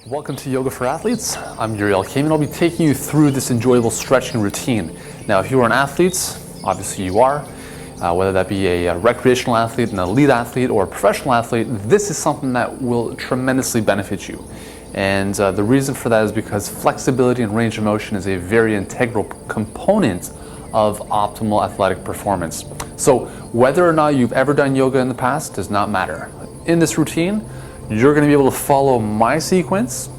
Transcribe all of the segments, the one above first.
Welcome to Yoga for Athletes. I'm Yuri Elkaim, and I'll be taking you through this enjoyable stretching routine. Now, if you are an athlete, obviously you are, whether that be a recreational athlete, an elite athlete, or a professional athlete, this is something that will tremendously benefit you. And the reason for that is because flexibility and range of motion is a very integral component of optimal athletic performance. So whether or not you've ever done yoga in the past does not matter. In this routine, you're going to be able to follow my sequence,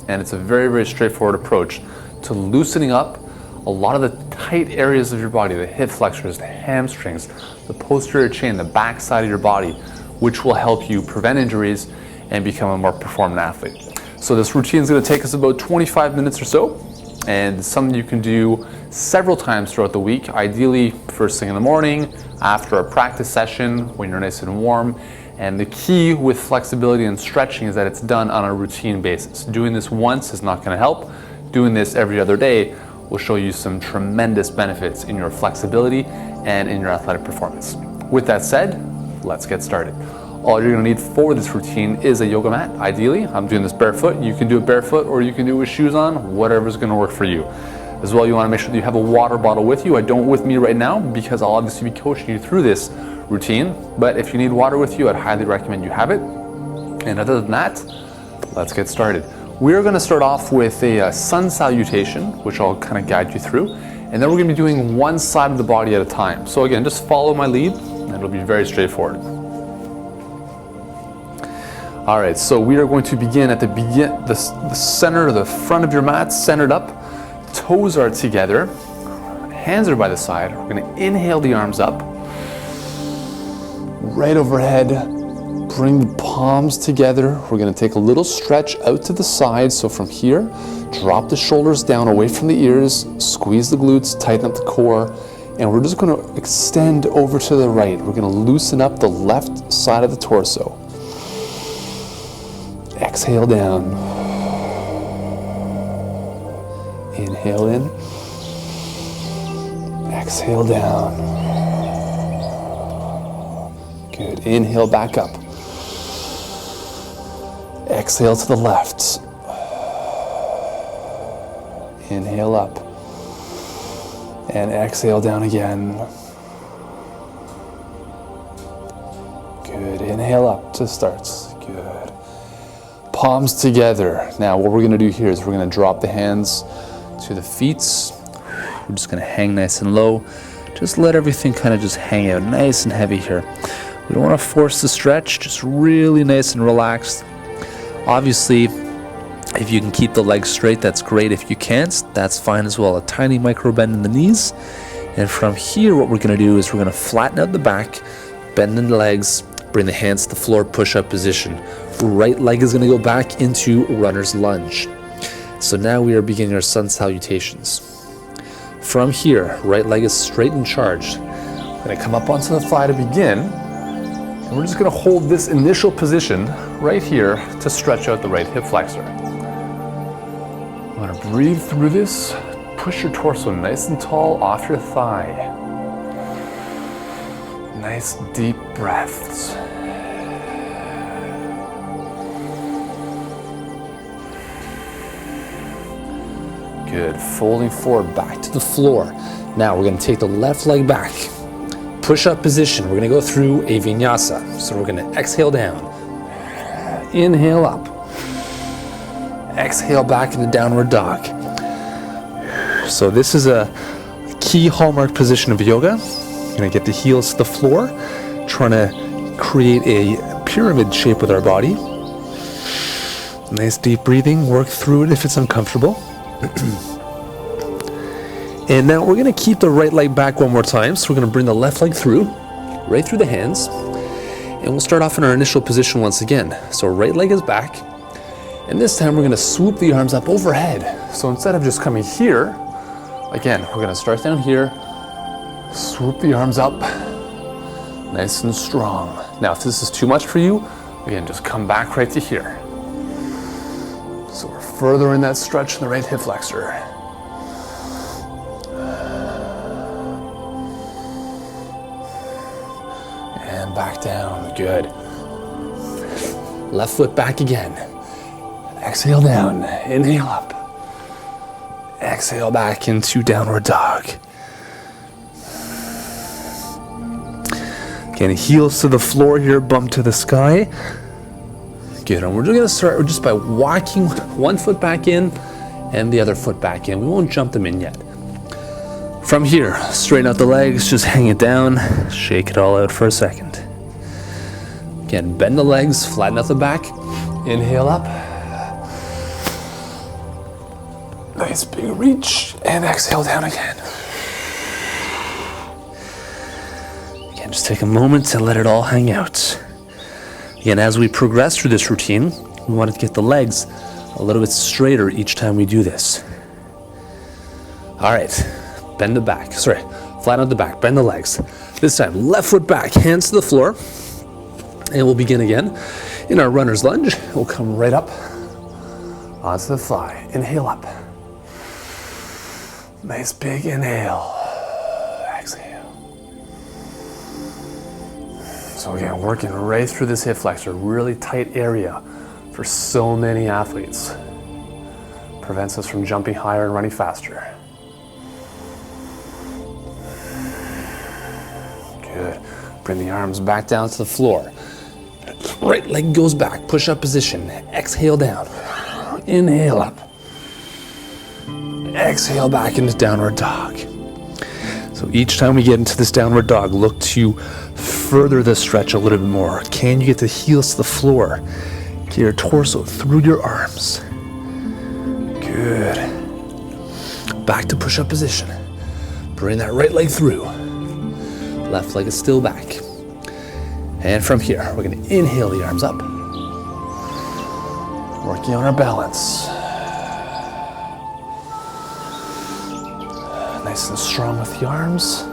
and it's a very, very straightforward approach to loosening up a lot of the tight areas of your body, the hip flexors, the hamstrings, the posterior chain, the back side of your body, which will help you prevent injuries and become a more performant athlete. So this routine is going to take us about 25 minutes or so, and something you can do several times throughout the week, ideally first thing in the morning, after a practice session, when you're nice and warm. And the key with flexibility and stretching is that it's done on a routine basis. Doing this once is not going to help. Doing this every other day will show you some tremendous benefits in your flexibility and in your athletic performance. With that said, let's get started. All you're going to need for this routine is a yoga mat. Ideally, I'm doing this barefoot. You can do it barefoot or you can do it with shoes on, whatever's going to work for you. As well, you want to make sure that you have a water bottle with you. I don't with me right now because I'll obviously be coaching you through this routine, but if you need water with you, I'd highly recommend you have it. And other than that, let's get started. We're going to start off with a sun salutation, which I'll kind of guide you through, and then we're going to be doing one side of the body at a time. So again, just follow my lead and it'll be very straightforward. All right, so we are going to begin at the center, the front of your mat, centered up, toes are together, hands are by the side. We're going to inhale the arms up, right overhead, bring the palms together. We're going to take a little stretch out to the side. So from here, drop the shoulders down away from the ears, squeeze the glutes, tighten up the core, and we're just going to extend over to the right. We're going to loosen up the left side of the torso. Exhale down. Inhale in. Exhale down. Good. Inhale back up. Exhale to the left. Inhale up. And exhale down again. Good. Inhale up to start. Good. Palms together. Now what we're going to do here is we're going to drop the hands to the feet. We're just going to hang nice and low. Just let everything kind of just hang out nice and heavy here. We don't want to force the stretch, just really nice and relaxed. Obviously, if you can keep the legs straight, that's great. If you can't, that's fine as well. A tiny micro bend in the knees. And from here, what we're going to do is we're going to flatten out the back, bend in the legs, bring the hands to the floor, push-up position. Right leg is going to go back into runner's lunge. So now we are beginning our sun salutations. From here, right leg is straight and charged. We're going to come up onto the thigh to begin. And we're just going to hold this initial position right here to stretch out the right hip flexor. I'm going to breathe through this. Push your torso nice and tall off your thigh. Nice deep breaths. Good. Folding forward back to the floor. Now we're going to take the left leg back. Push-up position. We're going to go through a vinyasa. So we're going to exhale down. Inhale up. Exhale back into downward dog. So this is a key hallmark position of yoga. We're going to get the heels to the floor, trying to create a pyramid shape with our body. Nice deep breathing. Work through it if it's uncomfortable. And now we're going to keep the right leg back one more time. So we're going to bring the left leg through, right through the hands. And we'll start off in our initial position once again. So right leg is back. And this time we're going to swoop the arms up overhead. So instead of just coming here, again, we're going to start down here, swoop the arms up, nice and strong. Now if this is too much for you, again, just come back right to here. So we're further in that stretch in the right hip flexor. And back down, good. Left foot back again. Exhale down, inhale up. Exhale back into downward dog. Again, heels to the floor here, bump to the sky. Good, and we're gonna start just by walking one foot back in and the other foot back in. We won't jump them in yet. From here, straighten out the legs, just hang it down, shake it all out for a second. Again, bend the legs, flatten out the back, inhale up. Nice big reach, and exhale down again. Again, just take a moment to let it all hang out. Again, as we progress through this routine, we want to get the legs a little bit straighter each time we do this. All right, bend the back, flatten out the back, bend the legs. This time, left foot back, hands to the floor, and we'll begin again. In our runner's lunge, we'll come right up onto the thigh. Inhale up. Nice big inhale. Exhale. So again, working right through this hip flexor, really tight area for so many athletes. Prevents us from jumping higher and running faster. Good. Bring the arms back down to the floor. Right leg goes back, push up position. Exhale down. Inhale up. Exhale back into downward dog. So each time we get into this downward dog, look to further the stretch a little bit more. Can you get the heels to the floor? Get your torso through your arms. Good. Back to push-up position. Bring that right leg through. Left leg is still back. And from here, we're going to inhale the arms up. Working on our balance. Nice and strong with the arms.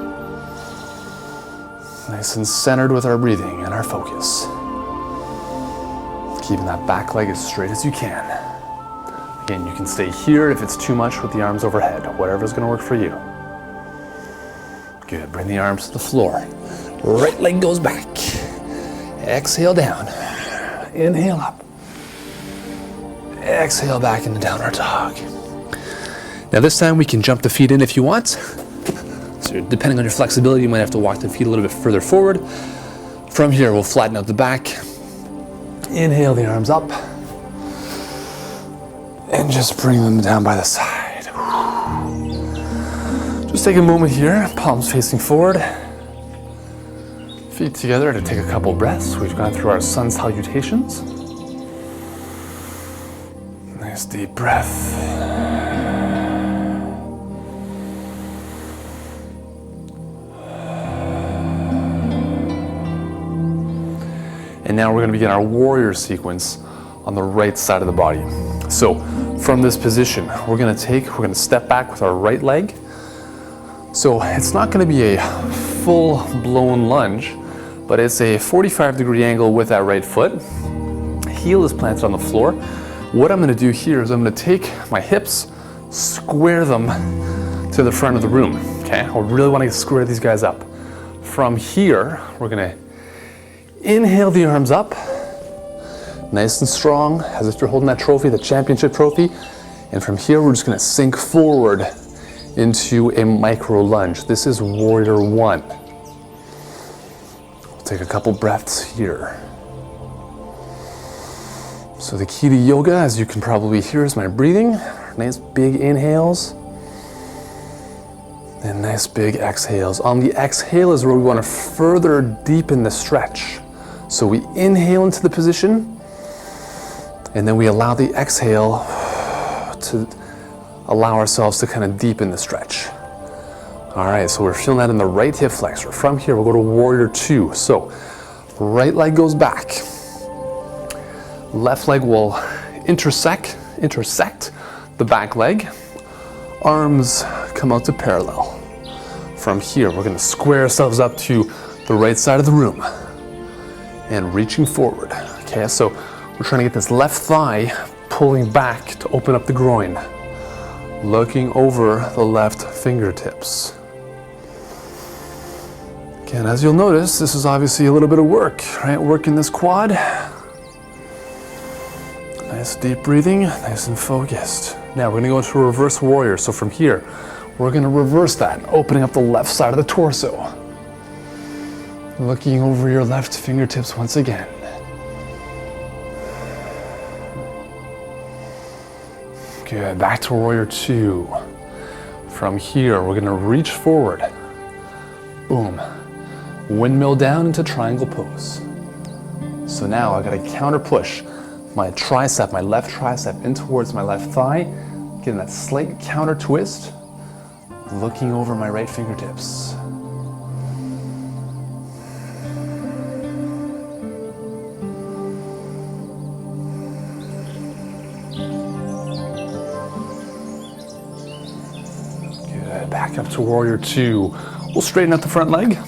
Nice and centered with our breathing and our focus. Keeping that back leg as straight as you can. Again, you can stay here if it's too much with the arms overhead, whatever's gonna work for you. Good, bring the arms to the floor. Right leg goes back. Exhale down. Inhale up. Exhale back into downward dog. Now this time we can jump the feet in if you want. So depending on your flexibility, you might have to walk the feet a little bit further forward. From here, we'll flatten out the back. Inhale the arms up. And just bring them down by the side. Just take a moment here, palms facing forward. Feet together to take a couple breaths. We've gone through our sun salutations. Nice deep breath. And now we're going to begin our warrior sequence on the right side of the body. So from this position, we're going to step back with our right leg. So it's not going to be a full-blown lunge, but it's a 45-degree angle with that right foot. Heel is planted on the floor. What I'm going to do here is I'm going to take my hips, square them to the front of the room. Okay, I really want to square these guys up. From here, we're going to inhale the arms up, nice and strong, as if you're holding that trophy, the championship trophy. And from here, we're just gonna sink forward into a micro lunge. This is warrior one. We'll take a couple breaths here. So the key to yoga, as you can probably hear, is my breathing. Nice big inhales. And nice big exhales. On the exhale is where we want to further deepen the stretch. So we inhale into the position, and then we allow the exhale to allow ourselves to kind of deepen the stretch. All right, so we're feeling that in the right hip flexor. From here, we'll go to warrior two. So right leg goes back. Left leg will intersect the back leg. Arms come out to parallel. From here, we're going to square ourselves up to the right side of the room and reaching forward. Okay, so we're trying to get this left thigh pulling back to open up the groin, looking over the left fingertips. Again, as you'll notice, this is obviously a little bit of work, right? Working this quad. Nice deep breathing, nice and focused. Now we're gonna go into a reverse warrior. So from here, we're gonna reverse that, opening up the left side of the torso. Looking over your left fingertips once again. Good, back to warrior two. From here, we're gonna reach forward. Boom. Windmill down into triangle pose. So now I gotta counter push my tricep, my left tricep in towards my left thigh, getting that slight counter twist, looking over my right fingertips. Good, back up to warrior two. We'll straighten out the front leg,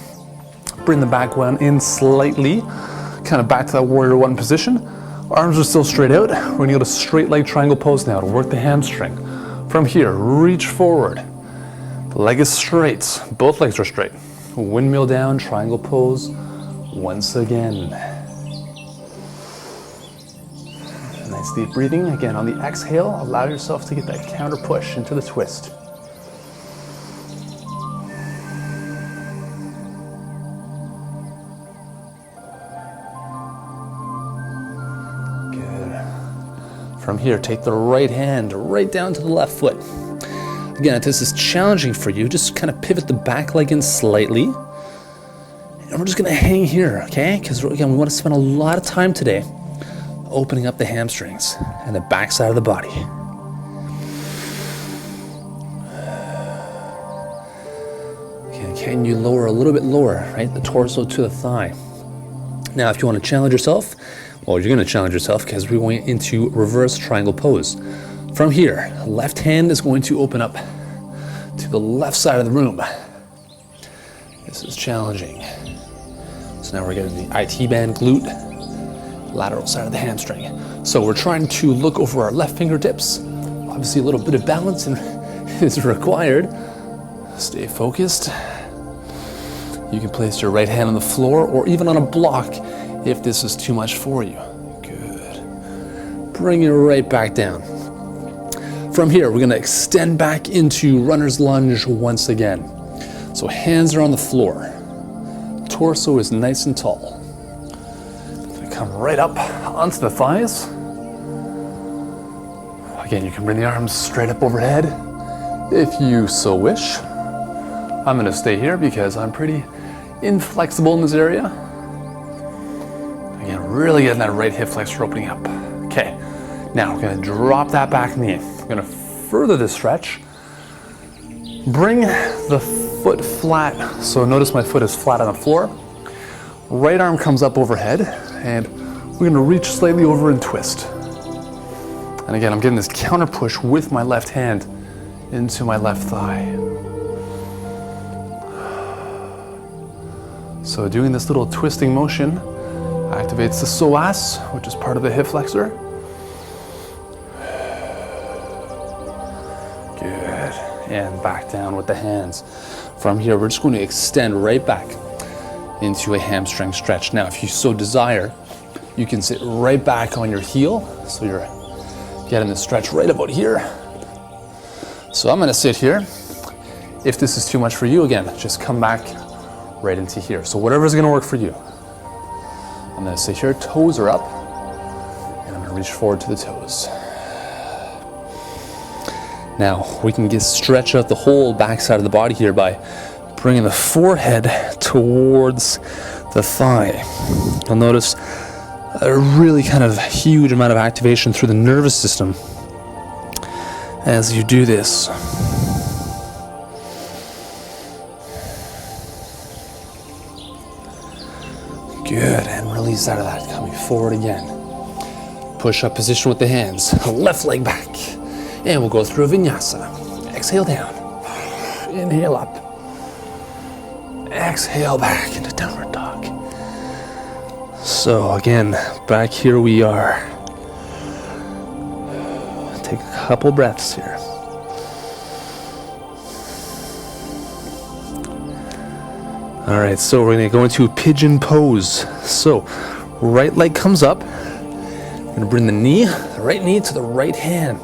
bring the back one in slightly, kind of back to that warrior one position. Arms are still straight out. We're gonna go to straight leg triangle pose now to work the hamstring. From here, reach forward. The leg is straight, both legs are straight. Windmill down, triangle pose, once again. Nice deep breathing. Again, on the exhale, allow yourself to get that counter push into the twist. From here, take the right hand right down to the left foot. Again, if this is challenging for you, just kind of pivot the back leg in slightly. And we're just gonna hang here, okay? Because again, we wanna spend a lot of time today opening up the hamstrings and the back side of the body. Okay, can you lower a little bit lower, right? The torso to the thigh. Now, if you wanna challenge yourself, well, you're gonna challenge yourself because we're going into reverse triangle pose. From here, left hand is going to open up to the left side of the room. This is challenging. So now we're getting the IT band glute, lateral side of the hamstring. So we're trying to look over our left fingertips. Obviously a little bit of balance is required. Stay focused. You can place your right hand on the floor or even on a block if this is too much for you. Good. Bring it right back down. From here, we're gonna extend back into runner's lunge once again. So hands are on the floor. Torso is nice and tall. Gonna come right up onto the thighs. Again, you can bring the arms straight up overhead if you so wish. I'm gonna stay here because I'm pretty inflexible in this area. Again, really getting that right hip flexor opening up. Okay, now we're gonna drop that back knee. We're gonna further this stretch. Bring the foot flat. So notice my foot is flat on the floor. Right arm comes up overhead, and we're gonna reach slightly over and twist. And again, I'm getting this counter push with my left hand into my left thigh. So doing this little twisting motion activates the psoas, which is part of the hip flexor. Good. And back down with the hands. From here, we're just going to extend right back into a hamstring stretch. Now, if you so desire, you can sit right back on your heel. So you're getting the stretch right about here. So I'm gonna sit here. If this is too much for you, again, just come back right into here. So whatever's gonna work for you. I'm gonna sit here, toes are up, and I'm gonna reach forward to the toes. Now, we can stretch out the whole back side of the body here by bringing the forehead towards the thigh. You'll notice a really kind of huge amount of activation through the nervous system as you do this. Good, and release out of that, coming forward again. Push up position with the hands, left leg back. And we'll go through a vinyasa. Exhale down, inhale up. Exhale back into downward dog. So again, back here we are. Take a couple breaths here. All right, so we're gonna go into pigeon pose. So right leg comes up, We're gonna bring the right knee to the right hand.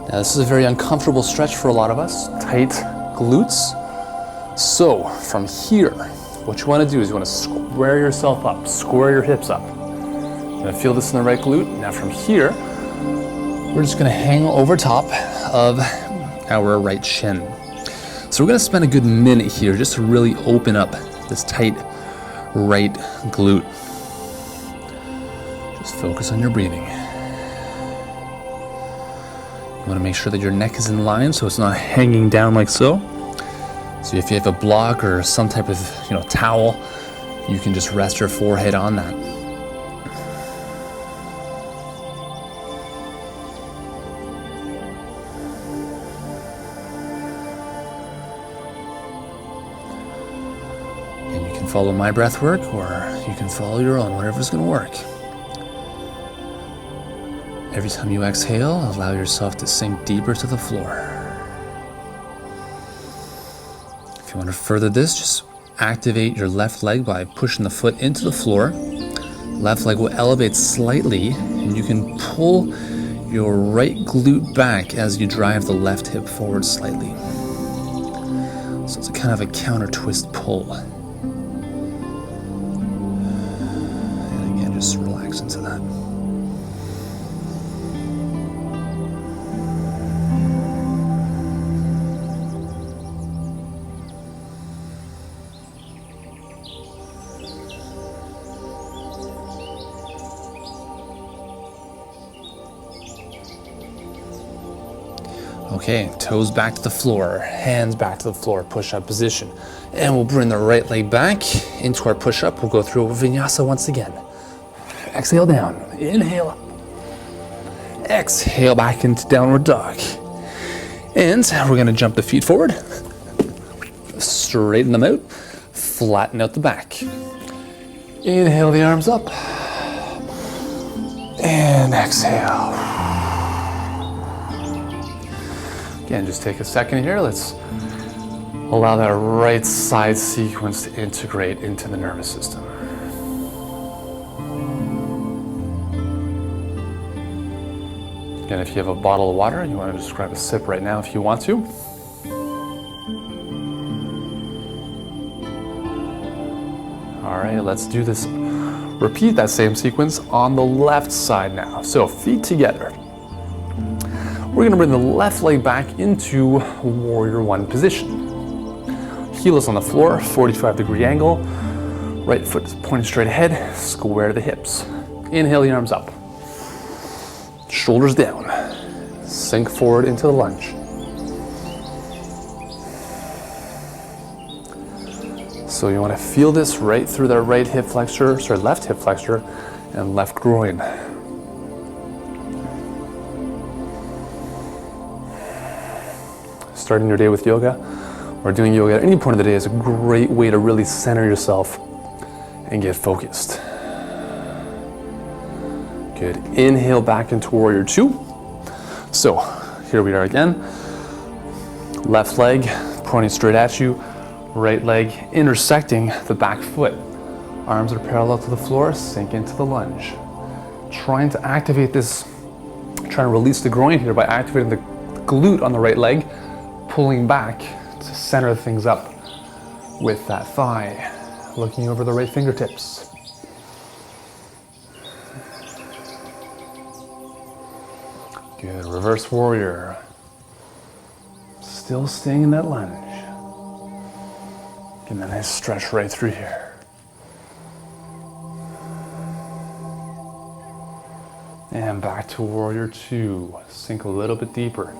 Now this is a very uncomfortable stretch for a lot of us, tight glutes. So from here, what you wanna do is you wanna square yourself up, square your hips up. You're gonna feel this in the right glute. Now from here, we're just gonna hang over top of our right shin. So we're gonna spend a good minute here just to really open up this tight right glute. Just focus on your breathing. You wanna make sure that your neck is in line so it's not hanging down like so. So if you have a block or some type of towel, you can just rest your forehead on that. And you can follow my breath work or you can follow your own, whatever's gonna work. Every time you exhale, allow yourself to sink deeper to the floor. If you want to further this, just activate your left leg by pushing the foot into the floor. Left leg will elevate slightly, and you can pull your right glute back as you drive the left hip forward slightly. So it's a kind of a counter twist pull. And again, just relax into that. Okay, toes back to the floor, hands back to the floor, push-up position. And we'll bring the right leg back into our push-up. We'll go through a vinyasa once again. Exhale down, inhale up. Exhale back into downward dog. And we're gonna jump the feet forward, straighten them out, flatten out the back. Inhale the arms up, and exhale. Again, just take a second here. Let's allow that right side sequence to integrate into the nervous system. Again, if you have a bottle of water, you want to just grab a sip right now if you want to. All right, let's do this. Repeat that same sequence on the left side now. So feet together. We're gonna bring the left leg back into warrior one position. Heels on the floor, 45-degree angle. Right foot pointing straight ahead, square the hips. Inhale the arms up. Shoulders down. Sink forward into the lunge. So you wanna feel this right through the left hip flexor and left groin. Starting your day with yoga or doing yoga at any point of the day is a great way to really center yourself and get focused. Good. Inhale back into warrior two. So here we are again. Left leg pointing straight at you, right leg intersecting the back foot. Arms are parallel to the floor, sink into the lunge. Trying to activate this, trying to release the groin here by activating the glute on the right leg, pulling back to center things up with that thigh, looking over the right fingertips. Good, reverse warrior. Still staying in that lunge. Getting a nice stretch right through here. And back to warrior two. Sink a little bit deeper.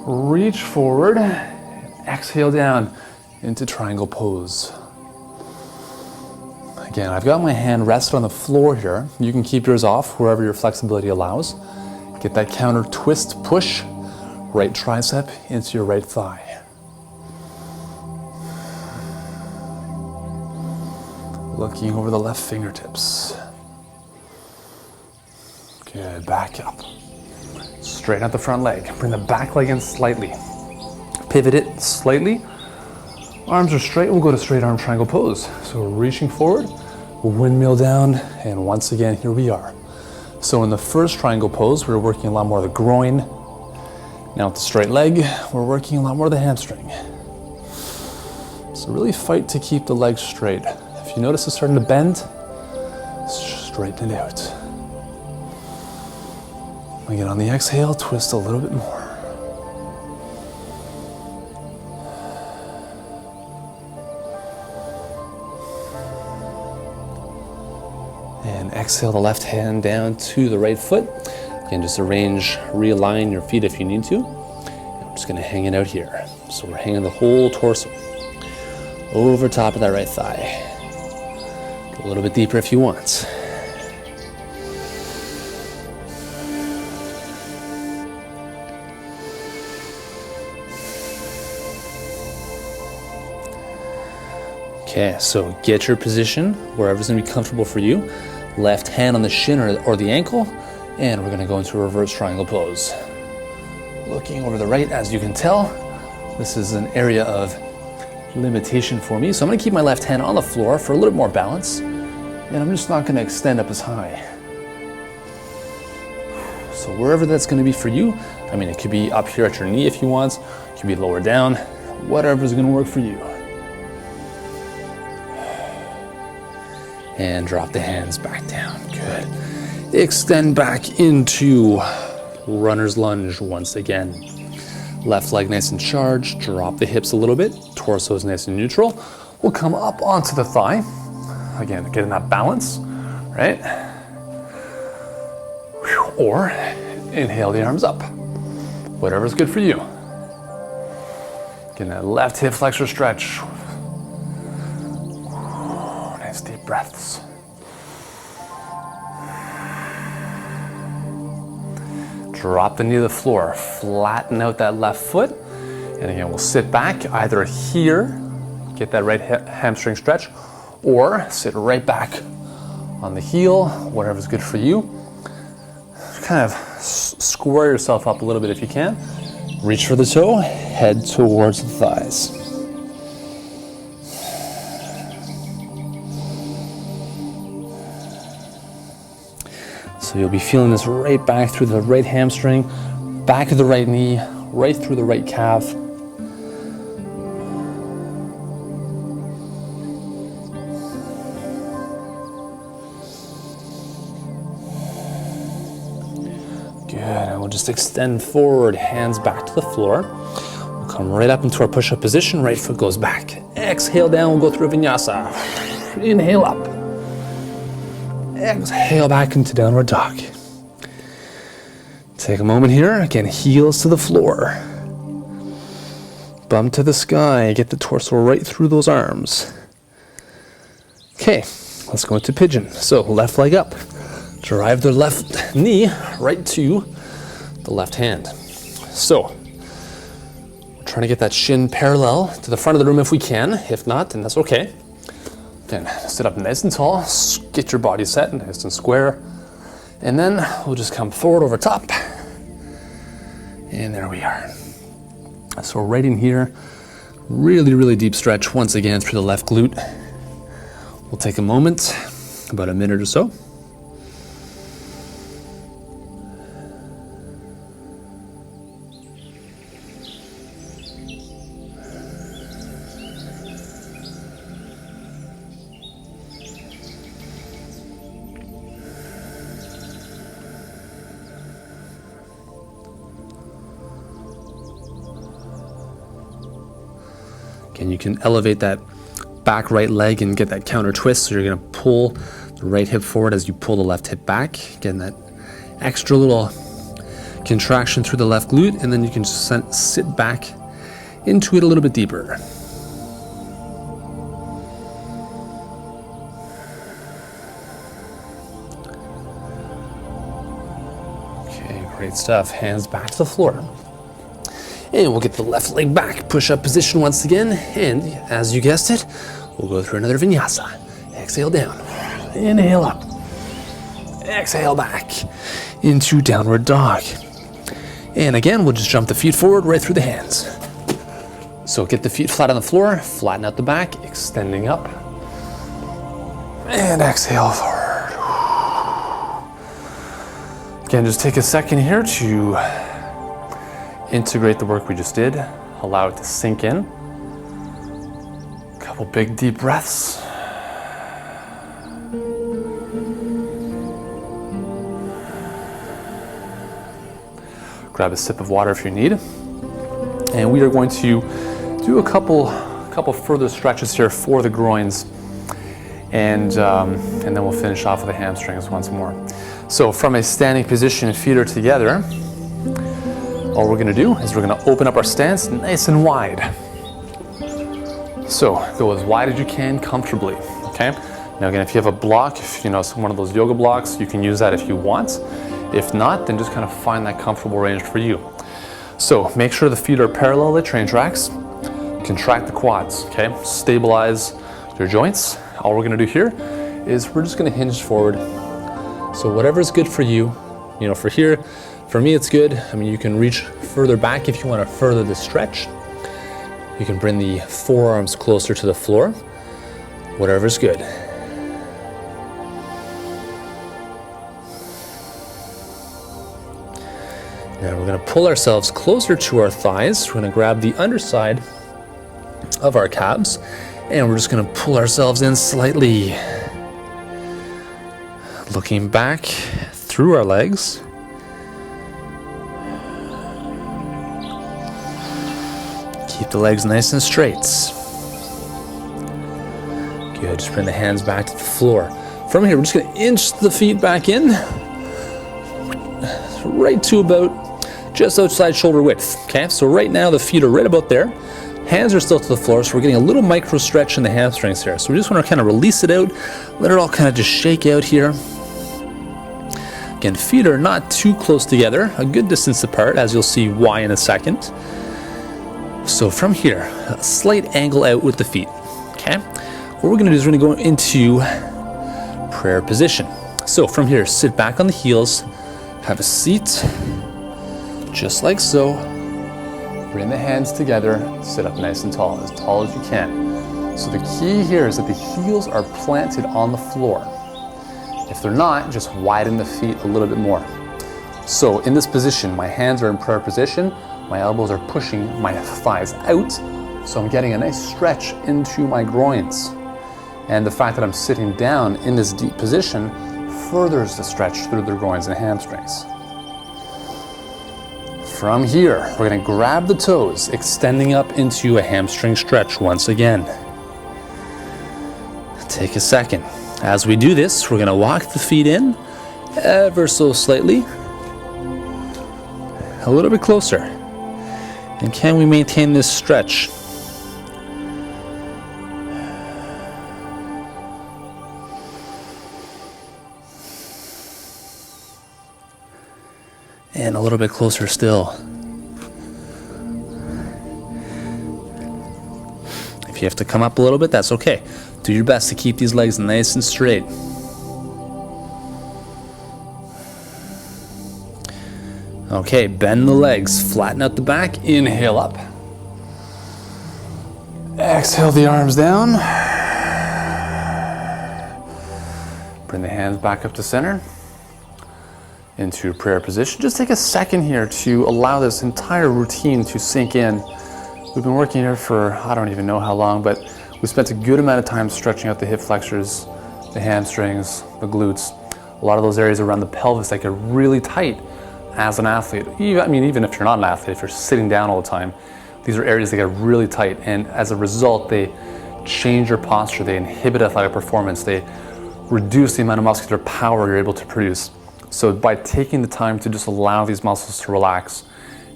Reach forward, exhale down into triangle pose. Again, I've got my hand rested on the floor here. You can keep yours off wherever your flexibility allows. Get that counter twist push, right tricep into your right thigh. Looking over the left fingertips. Good, back up. Straighten out the front leg. Bring the back leg in slightly. Pivot it slightly. Arms are straight. We'll go to straight arm triangle pose. So we're reaching forward, windmill down, and once again, here we are. So in the first triangle pose, we were working a lot more of the groin. Now with the straight leg, we're working a lot more of the hamstring. So really fight to keep the legs straight. If you notice it's starting to bend, straighten it out. Again, on the exhale, twist a little bit more. And exhale the left hand down to the right foot. Again, just realign your feet if you need to. I'm just gonna hang it out here. So we're hanging the whole torso over top of that right thigh. Go a little bit deeper if you want. Okay, so get your position wherever's gonna be comfortable for you. Left hand on the shin or the ankle, and we're gonna go into a reverse triangle pose. Looking over the right, as you can tell, this is an area of limitation for me. So I'm gonna keep my left hand on the floor for a little more balance, and I'm just not gonna extend up as high. So wherever that's gonna be for you, I mean, it could be up here at your knee if you want, it could be lower down, whatever's gonna work for you. And drop the hands back down, good. Extend back into runner's lunge once again. Left leg nice and charged, drop the hips a little bit, torso is nice and neutral. We'll come up onto the thigh. Again, getting that balance, right? Or inhale the arms up, whatever's good for you. Getting that left hip flexor stretch. Nice deep breaths. Drop the knee to the floor, flatten out that left foot, and again, we'll sit back either here, get that right hamstring stretch, or sit right back on the heel, whatever's good for you. Kind of square yourself up a little bit if you can. Reach for the toe, head towards the thighs. So you'll be feeling this right back through the right hamstring, back of the right knee, right through the right calf. Good, and we'll just extend forward, hands back to the floor. We'll come right up into our push-up position, right foot goes back. Exhale down, we'll go through vinyasa. Inhale up. Exhale back into downward dog. Take a moment here, again, heels to the floor. Bum to the sky, get the torso right through those arms. Okay, let's go into pigeon. So left leg up, drive the left knee right to the left hand. So, we're trying to get that shin parallel to the front of the room if we can. If not, then that's okay. Again, sit up nice and tall, get your body set nice and square, and then we'll just come forward over top, and there we are. So right in here, really, really deep stretch once again through the left glute. We'll take a moment, about a minute or so. And you can elevate that back right leg and get that counter twist. So you're gonna pull the right hip forward as you pull the left hip back, getting that extra little contraction through the left glute, and then you can just sit back into it a little bit deeper. Okay, great stuff. Hands back to the floor. And we'll get the left leg back, push-up position once again, and as you guessed it, we'll go through another vinyasa. Exhale down, inhale up, exhale back into downward dog. And again, we'll just jump the feet forward right through the hands. So get the feet flat on the floor, flatten out the back, extending up. And exhale forward. Again, just take a second here to integrate the work we just did. Allow it to sink in. A couple big deep breaths. Grab a sip of water if you need. And we are going to do a couple further stretches here for the groins. And then we'll finish off with the hamstrings once more. So from a standing position, feet are together. All we're going to do is we're going to open up our stance nice and wide. So go as wide as you can comfortably. Okay. Now again, if you have a block, if you know one of those yoga blocks, you can use that if you want. If not, then just kind of find that comfortable range for you. So make sure the feet are parallel to the train tracks. Contract the quads. Okay. Stabilize your joints. All we're going to do here is we're just going to hinge forward. So whatever's good for you, for here, for me it's good. I mean, you can reach further back if you want to further the stretch. You can bring the forearms closer to the floor. Whatever's good. Now we're going to pull ourselves closer to our thighs. We're going to grab the underside of our calves and we're just going to pull ourselves in slightly. Looking back through our legs. Keep the legs nice and straight. Good, just bring the hands back to the floor. From here, we're just going to inch the feet back in. Right to about just outside shoulder width. Okay, so right now the feet are right about there. Hands are still to the floor, so we're getting a little micro stretch in the hamstrings here. So we just want to kind of release it out, let it all kind of just shake out here. Again, feet are not too close together, a good distance apart, as you'll see why in a second. So from here, a slight angle out with the feet. Okay, what we're going to do is we're going to go into prayer position. So from here, sit back on the heels, have a seat, just like so. Bring the hands together, sit up nice and tall as you can. So the key here is that the heels are planted on the floor. If they're not, just widen the feet a little bit more. So in this position, my hands are in prayer position, my elbows are pushing my thighs out, so I'm getting a nice stretch into my groins. And the fact that I'm sitting down in this deep position furthers the stretch through the groins and hamstrings. From here, we're going to grab the toes, extending up into a hamstring stretch once again. Take a second. As we do this, we're going to walk the feet in ever so slightly, a little bit closer. And can we maintain this stretch? And a little bit closer still. If you have to come up a little bit, that's okay. Do your best to keep these legs nice and straight. Okay, bend the legs, flatten out the back, inhale up. Exhale the arms down. Bring the hands back up to center. Into prayer position. Just take a second here to allow this entire routine to sink in. We've been working here for I don't even know how long, but we spent a good amount of time stretching out the hip flexors, the hamstrings, the glutes, a lot of those areas around the pelvis that get really tight as an athlete. Even if you're not an athlete, if you're sitting down all the time, these are areas that get really tight, and as a result, they change your posture, they inhibit athletic performance, they reduce the amount of muscular power you're able to produce. So by taking the time to just allow these muscles to relax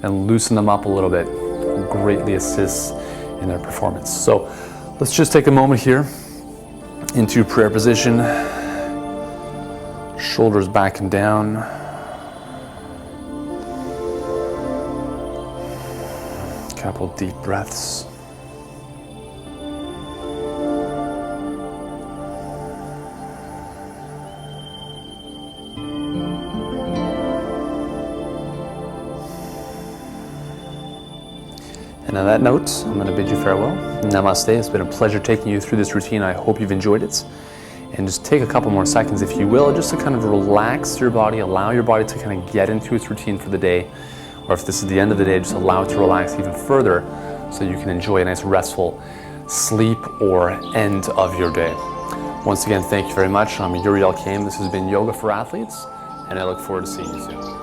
and loosen them up a little bit, greatly assists in their performance. So let's just take a moment here into prayer position. Shoulders back and down. Couple deep breaths. And on that note, I'm going to bid you farewell. Namaste. It's been a pleasure taking you through this routine. I hope you've enjoyed it. And just take a couple more seconds, if you will, just to kind of relax your body, allow your body to kind of get into its routine for the day. Or if this is the end of the day, just allow it to relax even further so you can enjoy a nice restful sleep or end of your day. Once again, thank you very much. I'm Yuri Elkaim. This has been Yoga for Athletes, and I look forward to seeing you soon.